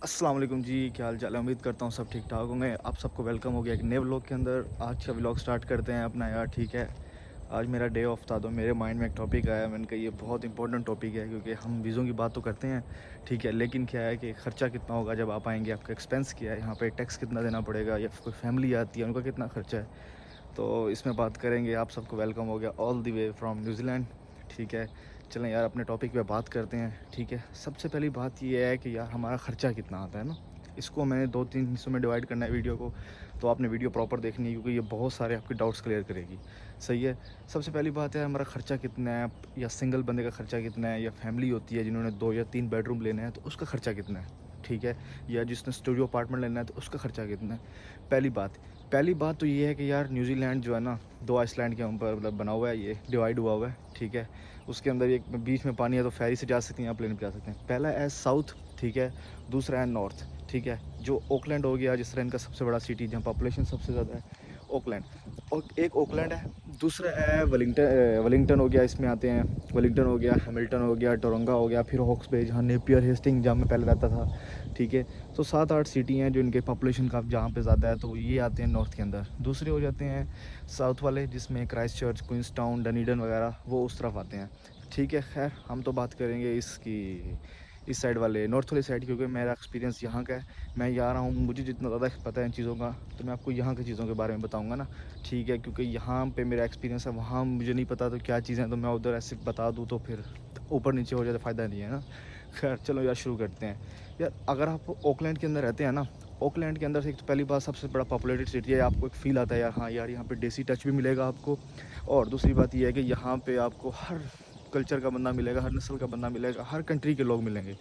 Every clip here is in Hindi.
अस्सलाम वालेकुम जी, क्या हाल चाल है। उम्मीद करता हूँ सब ठीक ठाक होंगे। आप सबको वेलकम हो गया एक नए व्लॉग के अंदर। आज का व्लॉग स्टार्ट करते हैं अपना यार। ठीक है, आज मेरा डे ऑफ था तो मेरे माइंड में एक टॉपिक आया। मैंने कहा ये बहुत इंपॉर्टेंट टॉपिक है क्योंकि हम वीज़ों की बात तो करते हैं, ठीक है, लेकिन क्या है कि ख़र्चा कितना होगा जब आप आएंगे, आपका एक्सपेंस क्या है, यहाँ पे टैक्स कितना देना पड़ेगा, या कोई फैमिली आती है उनका कितना खर्चा है, तो इसमें बात करेंगे। आप सबको वेलकम हो गया all the way from New Zealand. ठीक है, चलें यार अपने टॉपिक पे बात करते हैं। ठीक है, सबसे पहली बात ये है कि यार हमारा ख़र्चा कितना आता है ना, इसको मैंने 2-3 हिस्सों में डिवाइड करना है वीडियो को। तो आपने वीडियो प्रॉपर देखनी है क्योंकि ये बहुत सारे आपके डाउट्स क्लियर करेगी। सही है, सबसे पहली बात है हमारा ख़र्चा कितना है, या सिंगल बंदे का ख़र्चा कितना है, या फैमिली होती है जिन्होंने 2 या 3 बेडरूम लेने हैं तो उसका ख़र्चा कितना है। ठीक है, या जिसने स्टूडियो अपार्टमेंट लेना है तो उसका ख़र्चा कितना है। पहली बात तो ये है कि यार न्यूजीलैंड जो है ना, 2 आइसलैंड के ऊपर मतलब बना हुआ है, ये डिवाइड हुआ हुआ है। ठीक है, उसके अंदर एक बीच में पानी है तो फेरी से जा सकते हैं या प्लेन पे जा सकते हैं। पहला है साउथ, ठीक है, दूसरा है नॉर्थ। ठीक है, जो ओकलैंड हो गया, जिस तरह इनका सबसे बड़ा सिटी जहाँ पॉपुलेशन सबसे ज़्यादा है, ओकलैंड। और एक ओकलैंड है, दूसरा है वेलिंगटन हो गया, इसमें आते हैं। वेलिंगटन हो गया, हैमिल्टन हो गया, टोरंगा हो गया, फिर हॉक्स बे जहाँ नेपियर हेस्टिंग जहाँ मैं पहले रहता था। ठीक है, तो 7-8 सिटी हैं जो इनके पॉपुलेशन का जहाँ पे ज़्यादा है, तो ये आते हैं नॉर्थ के अंदर। दूसरे हो जाते हैं साउथ वाले, जिसमें Christchurch, Queenstown, Dunedin वगैरह, वो उस तरफ आते हैं। ठीक है, खैर हम तो बात करेंगे इसकी इस साइड वाले नॉर्थ वाली साइड, क्योंकि मेरा एक्सपीरियंस यहाँ का है। मैं यहाँ रहा हूँ, मुझे जितना ज़्यादा पता है इन चीज़ों का, तो मैं आपको यहाँ की चीज़ों के बारे में बताऊँगा ना। ठीक है, क्योंकि यहाँ पे मेरा एक्सपीरियंस है, वहाँ मुझे नहीं पता तो क्या चीज़ें हैं, तो मैं उधर ऐसे बता दूँ तो फिर ऊपर नीचे हो जाए तो फ़ायदा नहीं है ना। खैर चलो यार शुरू करते हैं। यार अगर आप ओकलैंड के अंदर रहते हैं ना, ओकलैंड के अंदर से एक तो पहली बात, सबसे बड़ा पॉपुलेटेड सिटी है, आपको एक फ़ील आता है यार, हाँ यार यहाँ पे देसी टच भी मिलेगा आपको। और दूसरी बात ये है कि यहाँ पे आपको हर कल्चर का बंदा मिलेगा, हर नस्ल का बंदा मिलेगा, हर कंट्री के लोग मिलेंगे।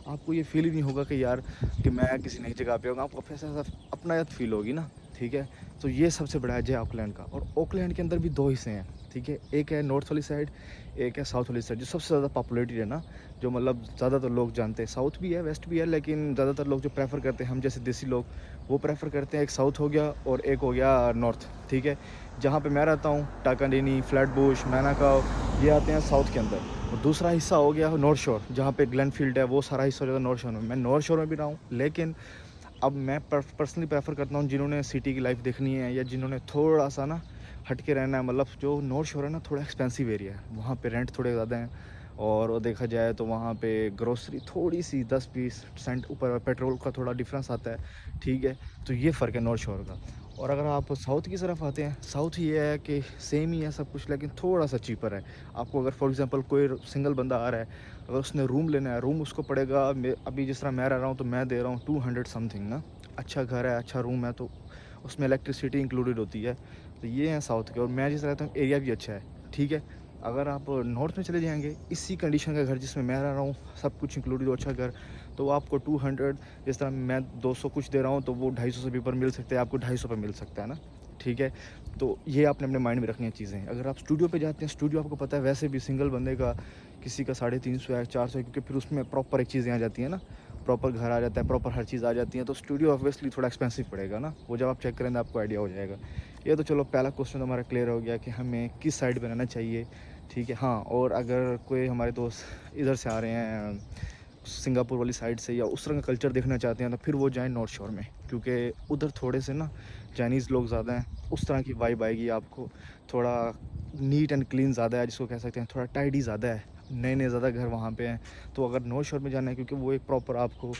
आपको ये फ़ील ही नहीं होगा कि यार कि मैं किसी नई जगह पे हूँ, आपको ऐसा अपनायत फ़ील होगी ना। ठीक है, तो ये सबसे बड़ा है ऑकलैंड का। और ऑकलैंड के अंदर भी 2 हिस्से हैं। ठीक है, एक है नॉर्थ वाली साइड, एक है साउथ वाली साइड। जो सबसे ज़्यादा पॉपुलेटेड है ना, जो मतलब ज़्यादातर लोग जानते हैं, साउथ भी है वेस्ट भी है, लेकिन ज़्यादातर लोग जो प्रेफर करते हैं, हम जैसे देसी लोग, वो प्रेफर करते हैं, एक साउथ हो गया और एक हो गया नॉर्थ। ठीक है, जहाँ पे मैं रहता हूँ, टाकाडेनी, फ्लैटबुश, मैनाकाव, ये आते हैं साउथ के अंदर। और दूसरा हिस्सा हो गया नॉर्थ शोर, जहाँ पे ग्लेनफील्ड है, वो सारा हिस्सा हो जाता है नॉर्थ शोर में। मैं नॉर्थ शोर में भी रहा हूँ, लेकिन अब मैं पर्सनली प्रेफर करता हूँ जिन्होंने सिटी की लाइफ देखनी है, या जिन्होंने थोड़ा सा ना हट के रहना है। मतलब जो नॉर्थ शोर है ना, थोड़ा एक्सपेंसिव एरिया है, वहाँ पे रेंट थोड़े ज़्यादा हैं। और देखा जाए तो वहाँ पे ग्रोसरी थोड़ी सी 10-20 सेंट ऊपर, पेट्रोल का थोड़ा डिफरेंस आता है। ठीक है, तो ये फ़र्क है नॉर्थ शोर का। और अगर आप साउथ की तरफ आते हैं, साउथ ये है कि सेम ही है सब कुछ, लेकिन थोड़ा सा चीपर है। आपको अगर फॉर एग्जांपल कोई सिंगल बंदा आ रहा है, अगर उसने रूम लेना है, रूम उसको पड़ेगा, अभी जिस तरह मैं रह रहा हूँ तो मैं दे रहा हूँ 200 समथिंग ना। अच्छा घर है, अच्छा रूम है, तो उसमें इलेक्ट्रिसिटी इंक्लूडेड होती है। तो ये है साउथ के। और मैं जिस रहता हूँ एरिया भी अच्छा है। ठीक है, अगर आप नॉर्थ में चले जाएंगे, इसी कंडीशन का घर जिसमें मैं रह रहा हूँ, सब कुछ इंक्लूडेड हो, अच्छा घर, तो आपको 200, जिस तरह मैं 200 कुछ दे रहा हूँ, तो वो 250 से भी ऊपर मिल सकते हैं, आपको 250 पे मिल सकता है ना। ठीक है, तो ये आपने अपने माइंड में रखनी है चीज़ें। अगर आप स्टूडियो पे जाते हैं, स्टूडियो आपको पता है वैसे भी सिंगल बंदे का किसी का 350 है, 400 है, क्योंकि फिर उसमें प्रॉपर एक चीज़ें आ जाती हैं ना, प्रॉपर घर आ जाता है, प्रॉपर हर चीज़ आ जाती है, तो स्टूडियो ऑब्वियसली थोड़ा एक्सपेंसिव पड़ेगा ना। वो जब आप चेक करेंगे आपको आइडिया हो जाएगा। ये तो चलो पहला क्वेश्चन तो हमारा क्लियर हो गया कि हमें किस साइड पे रहना चाहिए। ठीक है, हाँ, और अगर कोई हमारे दोस्त इधर से आ रहे हैं सिंगापुर वाली साइड से, या उस तरह का कल्चर देखना चाहते हैं, तो फिर वो जाएँ नॉर्थ शोर में, क्योंकि उधर थोड़े से ना चाइनीज़ लोग ज़्यादा हैं, उस तरह की वाइब आएगी आपको। थोड़ा नीट एंड क्लीन ज़्यादा है, जिसको कह सकते हैं, थोड़ा टाइडी ज़्यादा है, नए-नए ज़्यादा घर वहाँ पे हैं। तो अगर नॉर्थ शोर में जाना है, क्योंकि वो एक प्रॉपर आपको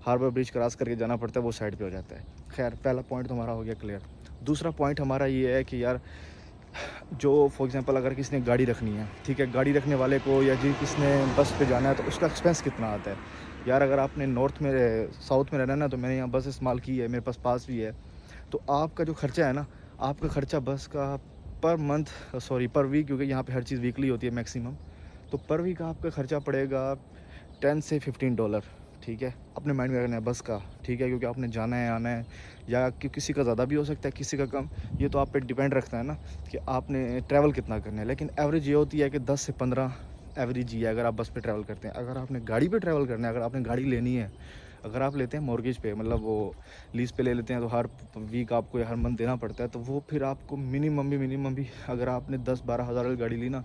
हार्बर ब्रिज क्रॉस करके जाना पड़ता है, वो साइड पे हो जाता है। खैर पहला पॉइंट तो हमारा हो गया क्लियर। दूसरा पॉइंट हमारा ये है कि यार जो फॉर एग्जांपल अगर किसी ने गाड़ी रखनी है, ठीक है, गाड़ी रखने वाले को, या जी किसने बस पे जाना है, तो उसका एक्सपेंस कितना आता है। यार अगर आपने नॉर्थ में साउथ में रहना है ना, तो मैंने यहाँ बस इस्तेमाल की है, मेरे पास भी है, तो आपका जो खर्चा है ना, आपका खर्चा बस का पर मंथ, सॉरी पर वीक, क्योंकि यहाँ पे हर चीज़ वीकली होती है मैक्सिमम, तो पर वीक आपका खर्चा पड़ेगा $10 से $15। ठीक है, अपने माइंड में रखना है बस का। ठीक है, क्योंकि आपने जाना है, आना है, या कि किसी का ज़्यादा भी हो सकता है, किसी का कम। ये तो आप पे डिपेंड रखता है ना कि आपने ट्रैवल कितना करना है, लेकिन एवरेज ये होती है कि 10 से 15 एवरेज ही है अगर आप बस पे ट्रैवल करते हैं। अगर आपने गाड़ी पे ट्रैवल करना है, अगर आपने गाड़ी लेनी है, अगर आप लेते हैं मॉर्गेज पे, मतलब वो लीज़ पे ले लेते हैं, तो हर वीक आपको या हर मंथ देना पड़ता है, तो वो फिर आपको मिनिमम भी अगर आपने 10-12 हज़ार वाली गाड़ी ली ना,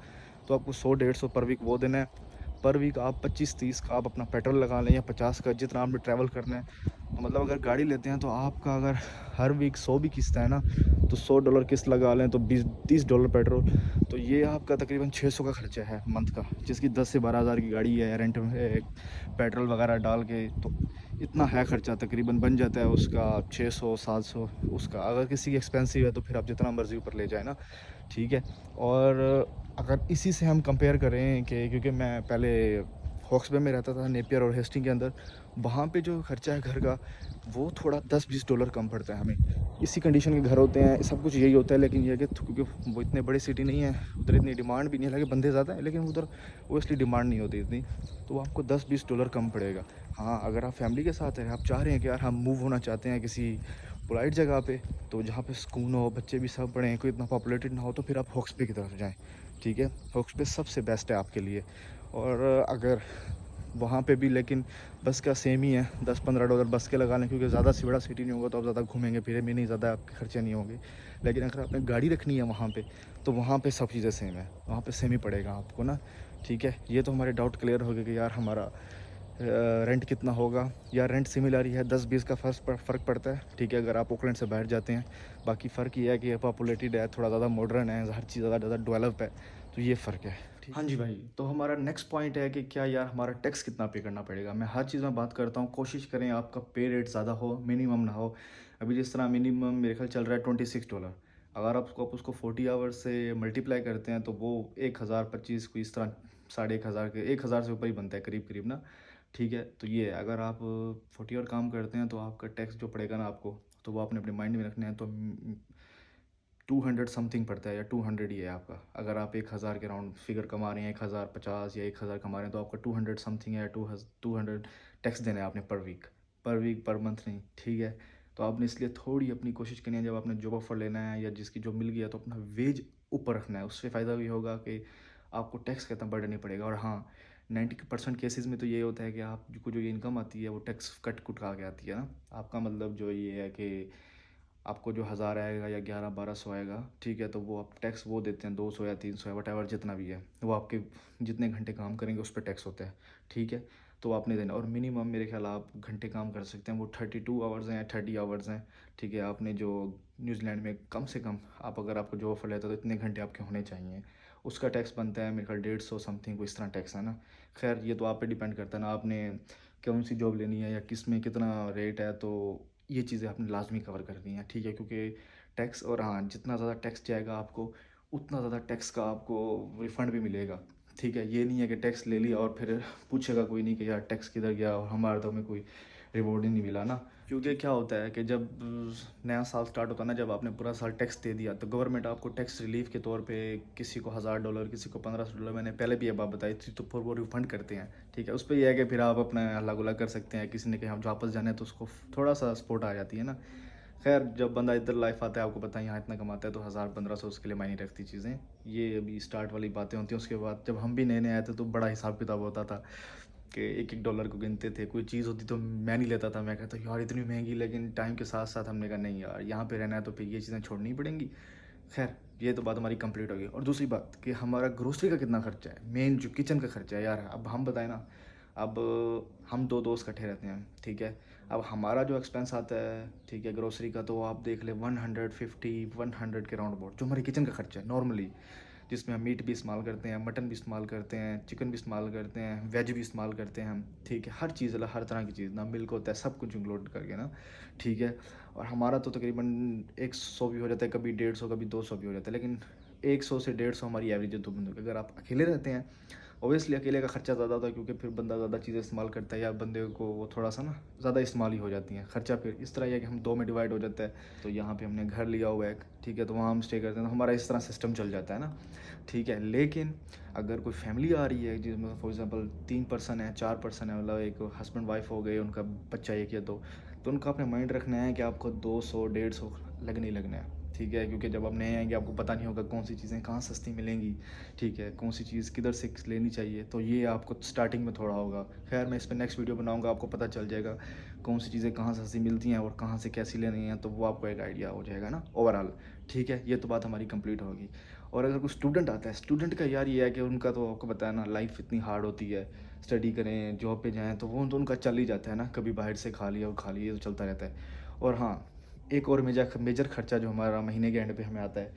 तो आपको 100-150 पर वीक वो देना है। पर वीक आप 25-30 का आप अपना पेट्रोल लगा लें या 50 का, जितना आपने ट्रैवल करना है। तो मतलब अगर गाड़ी लेते हैं तो आपका अगर हर वीक 100 भी किस्त है ना, तो $100 किस्त लगा लें तो $20-30 पेट्रोल, तो ये आपका तकरीबन 600 का खर्चा है मंथ का, जिसकी 10 से 12 हज़ार की गाड़ी है, रेंट में पेट्रोल वगैरह डाल के, तो इतना है खर्चा तकरीबन बन जाता है उसका 600-700 उसका। अगर किसी की एक्सपेंसिव है तो फिर आप जितना मर्ज़ी ऊपर ले जाए ना, ठीक है। और अगर इसी से हम कंपेयर करें कि क्योंकि मैं पहले हॉक्स बे में रहता था, नेपियर और हेस्टिंग के अंदर, वहाँ पे जो खर्चा है घर का वो थोड़ा $10-20 कम पड़ता है हमें। इसी कंडीशन के घर होते हैं, सब कुछ यही होता है, लेकिन ये है कि क्योंकि वो इतने बड़े सिटी नहीं है, उधर इतनी डिमांड भी नहीं है, हालांकि बंदे ज़्यादा हैं लेकिन उधर ओबियसली डिमांड नहीं होती इतनी, तो वो आपको $10-20 कम पड़ेगा। हाँ, अगर आप फैमिली के साथ हैं, आप चाह रहे हैं कि यार हम मूव होना चाहते हैं किसी पोलाइट जगह पे, तो जहाँ पे सुकून हो, बच्चे भी सब पढ़ें, कोई इतना पॉपुलेटेड ना हो, तो फिर आप हॉक्स बे की तरफ जाएँ, ठीक है। हॉक्स बे सबसे बेस्ट है आपके लिए। और अगर वहाँ पे भी लेकिन बस का सेम ही है, $10-15 बस के लगा लें, क्योंकि ज़्यादा बड़ा सिटी नहीं होगा तो आप ज़्यादा घूमेंगे फिरेंगे नहीं, ज़्यादा आपके खर्चे नहीं होंगे। लेकिन अगर आपने गाड़ी रखनी है वहाँ पे, तो वहाँ पे सब चीज़ें सेम है, वहाँ पे सेम ही पड़ेगा आपको ना, ठीक है। ये तो हमारे डाउट क्लियर हो गए कि यार हमारा रेंट कितना होगा, या रेंट सिमिलर ही है, 10-20 का फ़र्क पड़ता है, ठीक है, अगर आप ओकलैंड से बाहर जाते हैं। बाकी फ़र्क ये है कि पॉपुलेटेड है, थोड़ा ज़्यादा मॉडर्न है, हर चीज़ ज़्यादा डेवलप है, तो ये फ़र्क है। हाँ जी भाई, तो हमारा नेक्स्ट पॉइंट है कि क्या यार हमारा टैक्स कितना पे करना पड़ेगा। मैं हर चीज़ में बात करता हूँ, कोशिश करें आपका पे रेट ज़्यादा हो, मिनिमम ना हो। अभी जिस तरह मिनिमम मेरे ख्याल चल रहा है $26, अगर आप उसको 40 आवर्स से मल्टीप्लाई करते हैं तो वो 1025 को इस तरह 1500 के 1000 से ऊपर ही बनता है करीब करीब ना, ठीक है। तो ये है, अगर आप 40 आवर काम करते हैं तो आपका टैक्स जो पड़ेगा ना आपको, तो वो आपने अपने माइंड में रखना है। तो 200 समथिंग पड़ता है, या 200 ही है आपका। अगर आप 1000 के राउंड फिगर कमा रहे हैं, 1050 या 1000 कमा रहे हैं, तो आपका 200 समथिंग है, 200 टैक्स देना है आपने पर वीक पर मंथ नहीं, ठीक है। तो आपने इसलिए थोड़ी अपनी कोशिश करनी है, जब आपने जॉब ऑफर लेना है या जिसकी जॉब मिल गया, तो अपना वेज ऊपर रखना है। उससे फ़ायदा भी होगा कि आपको टैक्स का इतना बर्डन नहीं पड़ेगा। और हाँ, 90% केसेस में तो ये होता है कि आपको जो ये इनकम आती है वो टैक्स कट कुटा के आती है ना। आपका मतलब जो ये है कि आपको जो 1000 आएगा या 1100-1200 आएगा, ठीक है, तो वो आप टैक्स वो देते हैं 200 या 300 या वट जितना भी है, वो आपके जितने घंटे काम करेंगे उस पर टैक्स होता है, ठीक है। तो आपने देना। और मिनिमम मेरे ख्याल आप घंटे काम कर सकते हैं वो 32 आवर्स हैं या 30 आवर्स हैं, ठीक है। आपने जो न्यूजीलैंड में कम से कम आप अगर आपको जो ऑफर लेता है तो इतने घंटे आपके होने चाहिए। उसका टैक्स बनता है मेरे ख्याल 150 समथिंग, को इस तरह टैक्स है ना। खैर ये तो आप पे डिपेंड करता है ना, आपने कौन सी जॉब लेनी है या किस में कितना रेट है, तो ये चीज़ें आपने लाजमी कवर करनी है, ठीक है। क्योंकि टैक्स, और हाँ, जितना ज़्यादा टैक्स जाएगा आपको उतना ज़्यादा टैक्स का आपको रिफ़ंड भी मिलेगा, ठीक है। ये नहीं है कि टैक्स ले लिया और फिर पूछेगा कोई नहीं कि यार टैक्स किधर गया और हमारे तो हमें कोई रिवॉर्ड ही नहीं मिला ना। क्योंकि क्या होता है कि जब नया साल स्टार्ट होता है ना, जब आपने पूरा साल टैक्स दे दिया, तो गवर्नमेंट आपको टैक्स रिलीफ के तौर पे किसी को $1000, किसी को $1500, मैंने पहले भी ये बात बताई थी, तो फिर वो रिफंड करते हैं, ठीक है। उस पर यह है कि फिर आप अपना हल्ला गुल्ला कर सकते हैं, किसी ने कहीं हम वापस जाना है तो उसको थोड़ा सा सपोर्ट आ जाती है ना। खैर जब बंदा इधर लाइफ आता है, आपको पता है यहाँ इतना कमाता है, तो 1000-1500 उसके लिए मायने रखती चीज़ें। ये अभी स्टार्ट वाली बातें होती हैं। उसके बाद जब हम भी नए नए आए थे तो बड़ा हिसाब किताब होता था कि एक एक डॉलर को गिनते थे। कोई चीज़ होती तो मैं नहीं लेता था, मैं कहता यार इतनी महंगी, लेकिन टाइम के साथ साथ हमने कहा नहीं यार, यहाँ पे रहना है तो फिर ये चीज़ें छोड़नी पड़ेंगी। खैर ये तो बात हमारी कंप्लीट होगी। और दूसरी बात कि हमारा ग्रोसरी का कितना खर्चा है, मेन जो किचन का खर्चा है यार। अब हम बताएं ना, अब हम दो दोस्त इकट्ठे रहते हैं, ठीक है। अब हमारा जो एक्सपेंस आता है, ठीक है, ग्रोसरी का, तो आप देख ले 150-100 के राउंड अबाउट जो हमारे किचन का खर्चा है नॉर्मली, जिसमें हम मीट भी इस्तेमाल करते हैं, मटन भी इस्तेमाल करते हैं, चिकन भी इस्तेमाल करते हैं, वेज भी इस्तेमाल करते हैं हम, ठीक है। हर चीज़, हर तरह की चीज़ ना, मिल्क होता है, सब कुछ इंक्लूड करके ना, ठीक है। और हमारा तो तकरीबन 100 भी हो जाता है, कभी 150, कभी 200 भी हो जाता है, लेकिन 100 से 150 हमारी एवरेज है दो बंदों की। अगर आप अकेले रहते हैं, ओबियसली अकेले का खर्चा ज़्यादा होता है, क्योंकि फिर बंदा ज़्यादा चीज़ें इस्तेमाल करता है, या बंदे को वो थोड़ा सा ना ज़्यादा इस्तेमाल ही हो जाती हैं। खर्चा फिर इस तरह है कि हम दो में डिवाइड हो जाता है। तो यहाँ पे हमने घर लिया हुआ है, ठीक है, तो वहाँ हम स्टे करते हैं, तो हमारा इस तरह सिस्टम चल जाता है ना, ठीक है। लेकिन अगर कोई फैमिली आ रही है जिसमें फॉर एग्जांपल 3 पर्सन है, 4 पर्सन है, मतलब एक हस्बैंड वाइफ हो गए, उनका बच्चा एक या दो, तो उनका अपने माइंड रखना है कि आपको 200-150 लगने ही लगना है, ठीक है। क्योंकि जब आप नए आएंगे आपको पता नहीं होगा कौन सी चीज़ें कहाँ सस्ती मिलेंगी, ठीक है, कौन सी चीज़ किधर से लेनी चाहिए, तो ये आपको स्टार्टिंग में थोड़ा होगा। खैर मैं इस पर नेक्स्ट वीडियो बनाऊंगा, आपको पता चल जाएगा कौन सी चीज़ें कहाँ सस्ती मिलती हैं और कहाँ से कैसी लेनी है, तो वो आपको एक आइडिया हो जाएगा ना ओवरऑल, ठीक है। ये तो बात हमारी कंप्लीट होगी। और अगर कोई स्टूडेंट आता है, स्टूडेंट का यार ये है कि उनका तो आपको पता है ना, लाइफ इतनी हार्ड होती है, स्टडी करें जॉब पे जाएं तो वो तो उनका चल ही जाता है ना, कभी बाहर से खा लिया, वो खा लिया, तो चलता रहता है। और हाँ, एक और मेजर मेजर खर्चा जो हमारा महीने के एंड पे हमें आता है,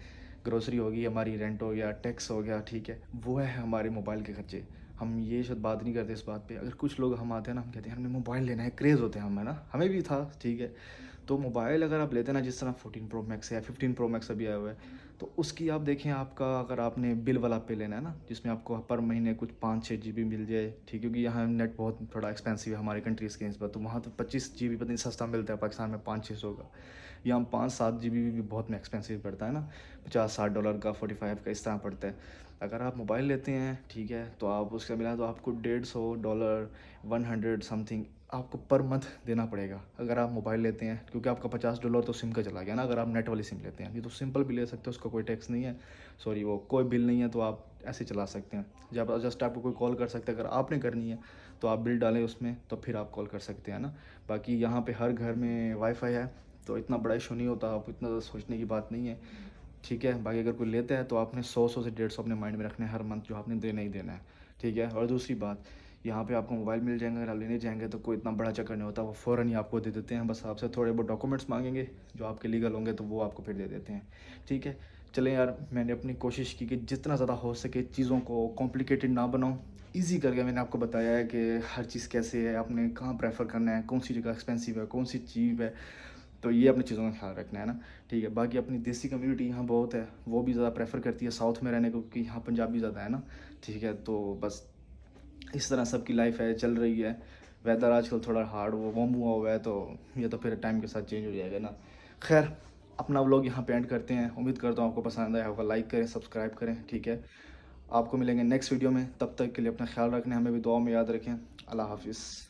ग्रोसरी होगी हमारी, रेंट हो गया, टैक्स हो गया, ठीक है, वो है हमारे मोबाइल के खर्चे। हम ये शायद बात नहीं करते इस बात पे। अगर कुछ लोग हम आते हैं ना, हम कहते हैं हमें मोबाइल लेना है, क्रेज़ होते हैं हम, है ना, हमें भी था, ठीक है। तो मोबाइल अगर आप लेते हैं ना, जिस तरह 14 प्रो मैक्स है या 15 प्रो मैक्स अभी आया हुआ है, तो उसकी आप देखें, आपका अगर आपने बिल वाला पे लेना है ना, जिसमें आपको पर महीने कुछ 5-6 GB मिल जाए, ठीक, क्योंकि यहाँ नेट बहुत थोड़ा एक्सपेंसिव है हमारी कंट्रीज़ के नस्बत, तो वहाँ तो 25 GB पता नहीं सस्ता मिलता है, पाकिस्तान में 500-600 का। यहाँ 5-7 GB भी बहुत में एक्सपेंसिव पड़ता है ना, $50-60 का, 45 का, इस तरह पड़ता है। अगर आप मोबाइल लेते हैं, ठीक है, तो आप उसका मिला तो आपको $150, 100 समथिंग आपको पर मंथ देना पड़ेगा अगर आप मोबाइल लेते हैं, क्योंकि आपका $50 तो सिम का चला गया ना, अगर आप नेट वाली सिम लेते हैं। ये तो सिंपल भी ले सकते हो, उसका कोई टैक्स नहीं है, सॉरी वो कोई बिल नहीं है, तो आप ऐसे चला सकते हैं। जब जस्ट आपको कोई कॉल कर सकता है, अगर आपने करनी है तो आप बिल डालें उसमें, तो फिर आप कॉल कर सकते हैं ना। बाकी यहाँ पे हर घर में वाईफाई है, तो इतना बड़ा इशू नहीं होता, आप इतना सोचने की बात नहीं है, ठीक है। बाकी अगर कोई लेता है तो आपने 100 से 150 अपने माइंड में रखने हैं हर मंथ, जो आपने देना ही देना है, ठीक है। और दूसरी बात, यहाँ पे आपको मोबाइल मिल जाएंगे, अगर आप लेने जाएंगे तो कोई इतना बड़ा चक्कर नहीं होता, वो फ़ौरन ही आपको दे देते हैं, बस आपसे थोड़े बहुत डॉक्यूमेंट्स मांगेंगे जो आपके लीगल होंगे, तो वो आपको फिर दे देते हैं, ठीक है। चलें यार, मैंने अपनी कोशिश की कि जितना ज़्यादा हो सके चीज़ों को कॉम्प्लिकेटेड ना बनाऊँ, ईज़ी करके मैंने आपको बताया है कि हर चीज़ कैसे है, आपने कहाँ प्रेफर करना है, कौन सी जगह एक्सपेंसिव है, कौन सी चीप है, तो ये अपनी चीज़ों का ख्याल रखना है ना, ठीक है। बाकी अपनी देसी कम्युनिटी यहाँ बहुत है, वो भी ज़्यादा प्रेफर करती है साउथ में रहने को, क्योंकि यहाँ पंजाबी ज़्यादा है ना, ठीक है। तो बस इस तरह सबकी लाइफ है, चल रही है। वेदर आजकल थोड़ा हार्ड वो वार्म हुआ हुआ है, तो ये तो फिर टाइम के साथ चेंज हो जाएगा ना। खैर, अपना व्लॉग यहाँ पे एंड करते हैं। उम्मीद करता हूँ आपको पसंद आया होगा, लाइक करें, सब्सक्राइब करें, ठीक है। आपको मिलेंगे नेक्स्ट वीडियो में, तब तक के लिए अपना ख्याल रखना, हमें भी दुआ में याद रखें। अल्लाह हाफिज़।